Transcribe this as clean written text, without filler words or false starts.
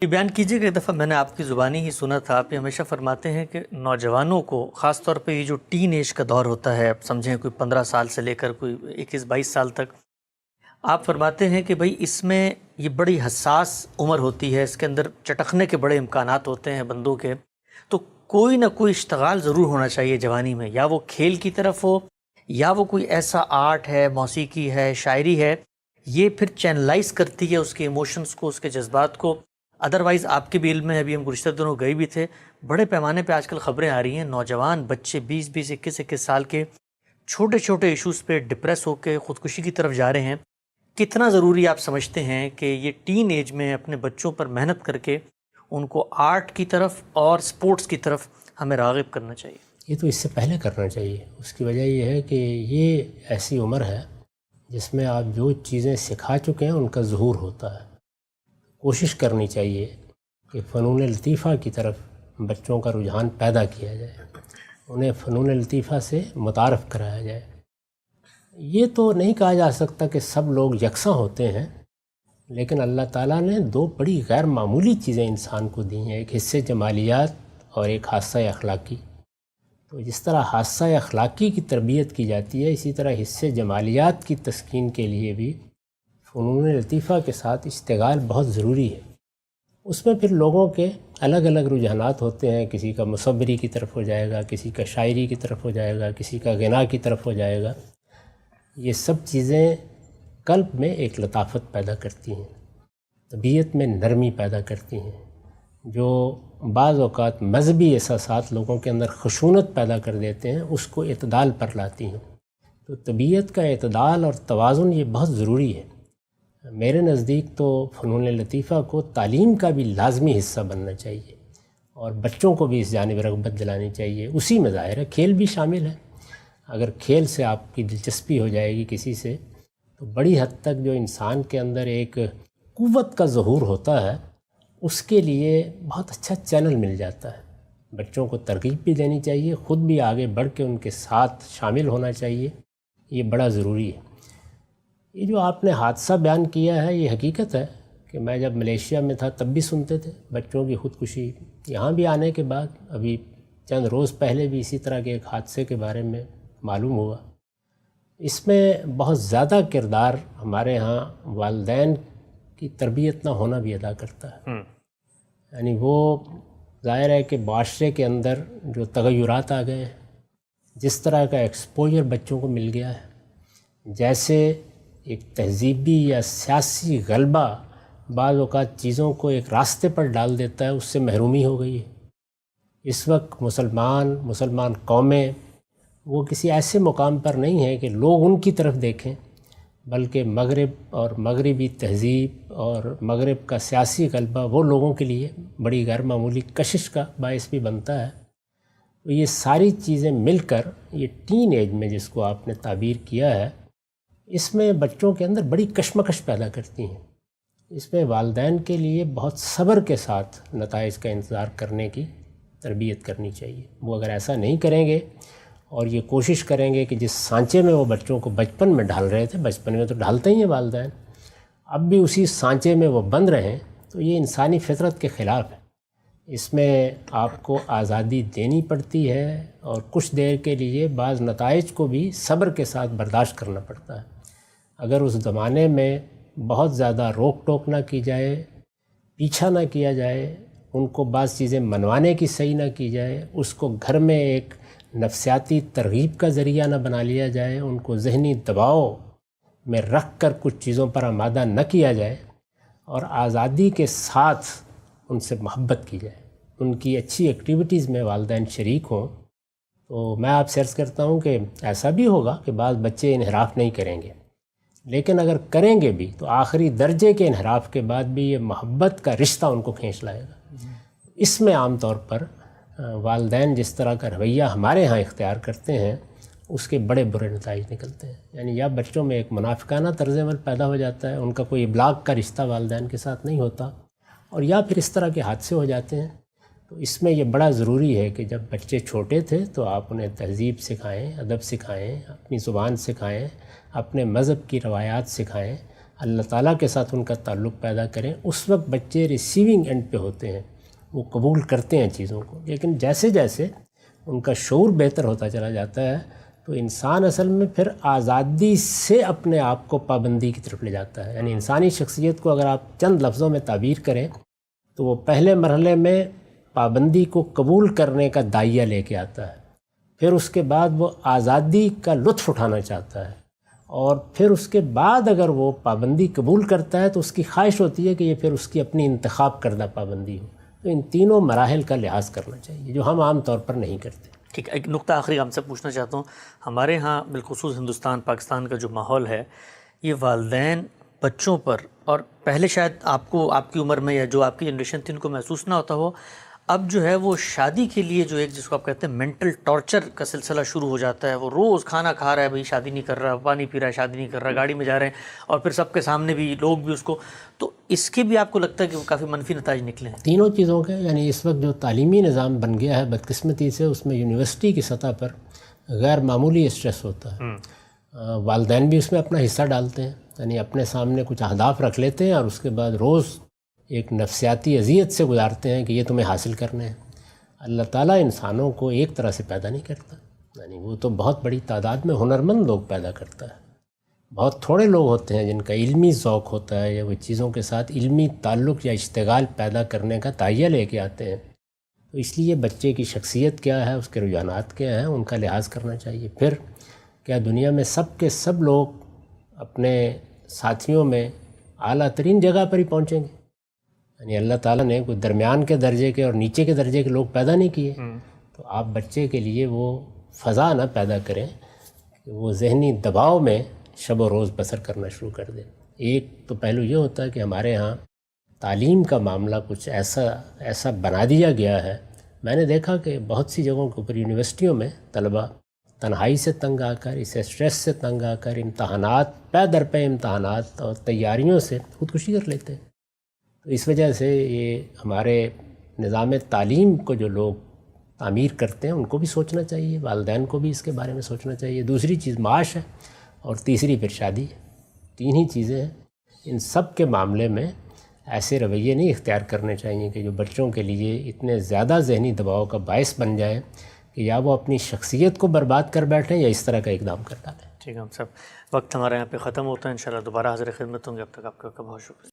یہ بیان کیجیے کہ ایک دفعہ میں نے آپ کی زبانی ہی سنا تھا، آپ یہ ہمیشہ فرماتے ہیں کہ نوجوانوں کو خاص طور پہ یہ جو ٹین ایج کا دور ہوتا ہے، اب سمجھیں کوئی 15 سال سے لے کر کوئی 21-22 سال تک، آپ فرماتے ہیں کہ بھئی اس میں یہ بڑی حساس عمر ہوتی ہے، اس کے اندر چٹکنے کے بڑے امکانات ہوتے ہیں بندوں کے، تو کوئی نہ کوئی اشتغال ضرور ہونا چاہیے جوانی میں، یا وہ کھیل کی طرف ہو یا وہ کوئی ایسا آرٹ ہے، موسیقی ہے، شاعری ہے، یہ پھر چینلائز کرتی ہے اس کے ایموشنز کو، اس کے جذبات کو۔ ادروائز آپ کے بھی علم میں، ابھی ہم گزشتہ دنوں گئے بھی تھے، بڑے پیمانے پہ آج کل خبریں آ رہی ہیں، نوجوان بچے 20-20 21-21 سال کے چھوٹے چھوٹے ایشوز پہ ڈپریس ہو کے خودکشی کی طرف جا رہے ہیں۔ کتنا ضروری آپ سمجھتے ہیں کہ یہ ٹین ایج میں اپنے بچوں پر محنت کر کے ان کو آرٹ کی طرف اور سپورٹس کی طرف ہمیں راغب کرنا چاہیے؟ یہ تو اس سے پہلے کرنا چاہیے۔ اس کی وجہ یہ ہے کہ یہ ایسی عمر ہے جس میں آپ جو چیزیں سکھا چکے ہیں ان کا ظہور ہوتا ہے۔ کوشش کرنی چاہیے کہ فنون لطیفہ کی طرف بچوں کا رجحان پیدا کیا جائے، انہیں فنون لطیفہ سے متعارف کرایا جائے۔ یہ تو نہیں کہا جا سکتا کہ سب لوگ یکساں ہوتے ہیں، لیکن اللہ تعالیٰ نے دو بڑی غیر معمولی چیزیں انسان کو دی ہیں، ایک حصہ جمالیات اور ایک حصہ اخلاقی۔ تو جس طرح حصہ اخلاقی کی تربیت کی جاتی ہے، اسی طرح حصہ جمالیات کی تسکین کے لیے بھی فنون لطیفہ کے ساتھ اشتغال بہت ضروری ہے۔ اس میں پھر لوگوں کے الگ الگ رجحانات ہوتے ہیں، کسی کا مصوری کی طرف ہو جائے گا، کسی کا شاعری کی طرف ہو جائے گا، کسی کا غنا کی طرف ہو جائے گا۔ یہ سب چیزیں قلب میں ایک لطافت پیدا کرتی ہیں، طبیعت میں نرمی پیدا کرتی ہیں، جو بعض اوقات مذہبی احساسات لوگوں کے اندر خشونت پیدا کر دیتے ہیں، اس کو اعتدال پر لاتی ہیں۔ تو طبیعت کا اعتدال اور توازن یہ بہت ضروری ہے۔ میرے نزدیک تو فنون لطیفہ کو تعلیم کا بھی لازمی حصہ بننا چاہیے، اور بچوں کو بھی اس جانب رغبت دلانی چاہیے۔ اسی میں ظاہر ہے کھیل بھی شامل ہے۔ اگر کھیل سے آپ کی دلچسپی ہو جائے گی کسی سے، تو بڑی حد تک جو انسان کے اندر ایک قوت کا ظہور ہوتا ہے، اس کے لیے بہت اچھا چینل مل جاتا ہے۔ بچوں کو ترغیب بھی دینی چاہیے، خود بھی آگے بڑھ کے ان کے ساتھ شامل ہونا چاہیے، یہ بڑا ضروری ہے۔ یہ جو آپ نے حادثہ بیان کیا ہے، یہ حقیقت ہے کہ میں جب ملیشیا میں تھا تب بھی سنتے تھے بچوں کی خودکشی۔ یہاں بھی آنے کے بعد ابھی چند روز پہلے بھی اسی طرح کے ایک حادثے کے بارے میں معلوم ہوا۔ اس میں بہت زیادہ کردار ہمارے ہاں والدین کی تربیت نہ ہونا بھی ادا کرتا ہے۔ یعنی وہ ظاہر ہے کہ معاشرے کے اندر جو تغیرات آ گئے ہیں، جس طرح کا ایکسپوجر بچوں کو مل گیا ہے، جیسے ایک تہذیبی یا سیاسی غلبہ بعض اوقات چیزوں کو ایک راستے پر ڈال دیتا ہے، اس سے محرومی ہو گئی ہے۔ اس وقت مسلمان قومیں وہ کسی ایسے مقام پر نہیں ہیں کہ لوگ ان کی طرف دیکھیں، بلکہ مغرب اور مغربی تہذیب اور مغرب کا سیاسی غلبہ وہ لوگوں کے لیے بڑی غیر معمولی کشش کا باعث بھی بنتا ہے۔ تو یہ ساری چیزیں مل کر یہ ٹین ایج میں جس کو آپ نے تعبیر کیا ہے، اس میں بچوں کے اندر بڑی کشمکش پیدا کرتی ہیں۔ اس میں والدین کے لیے بہت صبر کے ساتھ نتائج کا انتظار کرنے کی تربیت کرنی چاہیے۔ وہ اگر ایسا نہیں کریں گے اور یہ کوشش کریں گے کہ جس سانچے میں وہ بچوں کو بچپن میں ڈھال رہے تھے، بچپن میں تو ڈھالتے ہی ہیں والدین، اب بھی اسی سانچے میں وہ بند رہیں، تو یہ انسانی فطرت کے خلاف ہے۔ اس میں آپ کو آزادی دینی پڑتی ہے، اور کچھ دیر کے لیے بعض نتائج کو بھی صبر کے ساتھ برداشت کرنا پڑتا ہے۔ اگر اس زمانے میں بہت زیادہ روک ٹوک نہ کی جائے، پیچھا نہ کیا جائے، ان کو بعض چیزیں منوانے کی صحیح نہ کی جائے، اس کو گھر میں ایک نفسیاتی ترغیب کا ذریعہ نہ بنا لیا جائے، ان کو ذہنی دباؤ میں رکھ کر کچھ چیزوں پر آمادہ نہ کیا جائے، اور آزادی کے ساتھ ان سے محبت کی جائے، ان کی اچھی ایکٹیویٹیز میں والدین شریک ہوں، تو میں آپ سے عرض کرتا ہوں کہ ایسا بھی ہوگا کہ بعض بچے انحراف نہیں کریں گے، لیکن اگر کریں گے بھی تو آخری درجے کے انحراف کے بعد بھی یہ محبت کا رشتہ ان کو کھینچ لائے گا۔ اس میں عام طور پر والدین جس طرح کا رویہ ہمارے ہاں اختیار کرتے ہیں، اس کے بڑے برے نتائج نکلتے ہیں۔ یعنی یا بچوں میں ایک منافقانہ طرز عمل پیدا ہو جاتا ہے، ان کا کوئی ابلاغ کا رشتہ والدین کے ساتھ نہیں ہوتا، اور یا پھر اس طرح کے حادثے ہو جاتے ہیں۔ تو اس میں یہ بڑا ضروری ہے کہ جب بچے چھوٹے تھے تو آپ انہیں تہذیب سکھائیں، ادب سکھائیں، اپنی زبان سکھائیں، اپنے مذہب کی روایات سکھائیں، اللہ تعالیٰ کے ساتھ ان کا تعلق پیدا کریں، اس وقت بچے ریسیونگ اینڈ پہ ہوتے ہیں، وہ قبول کرتے ہیں چیزوں کو. لیکن جیسے جیسے ان کا شعور بہتر ہوتا چلا جاتا ہے تو انسان اصل میں پھر آزادی سے اپنے آپ کو پابندی کی طرف لے جاتا ہے. یعنی انسانی شخصیت کو اگر آپ چند لفظوں میں تعبیر کریں تو وہ پہلے مرحلے میں پابندی کو قبول کرنے کا داعیہ لے کے آتا ہے، پھر اس کے بعد وہ آزادی کا لطف اٹھانا چاہتا ہے، اور پھر اس کے بعد اگر وہ پابندی قبول کرتا ہے تو اس کی خواہش ہوتی ہے کہ یہ پھر اس کی اپنی انتخاب کردہ پابندی ہو. تو ان تینوں مراحل کا لحاظ کرنا چاہیے جو ہم عام طور پر نہیں کرتے. ٹھیک، ایک نقطہ آخری ہم سے پوچھنا چاہتا ہوں. ہمارے ہاں بالخصوص ہندوستان پاکستان کا جو ماحول ہے، یہ والدین بچوں پر، اور پہلے شاید آپ کو آپ کی عمر میں یا جو آپ کی جنریشن تھی ان کو محسوس نہ ہوتا ہو، اب جو ہے وہ شادی کے لیے جو ایک جس کو آپ کہتے ہیں مینٹل ٹارچر کا سلسلہ شروع ہو جاتا ہے. وہ روز کھانا کھا رہا ہے، بھئی شادی نہیں کر رہا، پانی پی رہا ہے، شادی نہیں کر رہا، گاڑی میں جا رہے ہیں، اور پھر سب کے سامنے بھی لوگ بھی اس کو. تو اس کے بھی آپ کو لگتا ہے کہ وہ کافی منفی نتائج نکلے ہیں؟ تینوں چیزوں کے، یعنی اس وقت جو تعلیمی نظام بن گیا ہے بدقسمتی سے، اس میں یونیورسٹی کی سطح پر غیر معمولی اسٹریس ہوتا ہے. والدین بھی اس میں اپنا حصہ ڈالتے ہیں، یعنی اپنے سامنے کچھ اہداف رکھ لیتے ہیں اور اس کے بعد روز ایک نفسیاتی اذیت سے گزارتے ہیں کہ یہ تمہیں حاصل کرنے ہیں. اللہ تعالیٰ انسانوں کو ایک طرح سے پیدا نہیں کرتا، یعنی وہ تو بہت بڑی تعداد میں ہنرمند لوگ پیدا کرتا ہے. بہت تھوڑے لوگ ہوتے ہیں جن کا علمی ذوق ہوتا ہے یا وہ چیزوں کے ساتھ علمی تعلق یا اشتغال پیدا کرنے کا داعیہ لے کے آتے ہیں. تو اس لیے بچے کی شخصیت کیا ہے، اس کے رجحانات کیا ہیں، ان کا لحاظ کرنا چاہیے. پھر کیا دنیا میں سب کے سب لوگ اپنے ساتھیوں میں اعلیٰ ترین جگہ پر ہی پہنچیں گے؟ یعنی اللہ تعالیٰ نے کوئی درمیان کے درجے کے اور نیچے کے درجے کے لوگ پیدا نہیں کیے. تو آپ بچے کے لیے وہ فضا نہ پیدا کریں کہ وہ ذہنی دباؤ میں شب و روز بسر کرنا شروع کر دیں. ایک تو پہلو یہ ہوتا ہے کہ ہمارے ہاں تعلیم کا معاملہ کچھ ایسا بنا دیا گیا ہے. میں نے دیکھا کہ بہت سی جگہوں کے اوپر یونیورسٹیوں میں طلباء تنہائی سے تنگ آ کر، اس اسٹریس سے تنگ آ کر، امتحانات پے در پے امتحانات اور تیاریوں سے خودکشی کر لیتے ہیں. تو اس وجہ سے یہ ہمارے نظام تعلیم کو جو لوگ تعمیر کرتے ہیں ان کو بھی سوچنا چاہیے، والدین کو بھی اس کے بارے میں سوچنا چاہیے. دوسری چیز معاش ہے، اور تیسری پھر شادی ہے. تین ہی چیزیں ہیں. ان سب کے معاملے میں ایسے رویے نہیں اختیار کرنے چاہیے کہ جو بچوں کے لیے اتنے زیادہ ذہنی دباؤ کا باعث بن جائیں کہ یا وہ اپنی شخصیت کو برباد کر بیٹھیں یا اس طرح کا اقدام کر ڈالیں. ٹھیک ہے ہم صاحب، وقت ہمارے یہاں پہ ختم ہوتا ہے. انشاءاللہ دوبارہ حاضر خدمت ہوں گے. اب تک آپ کا بہت شکریہ.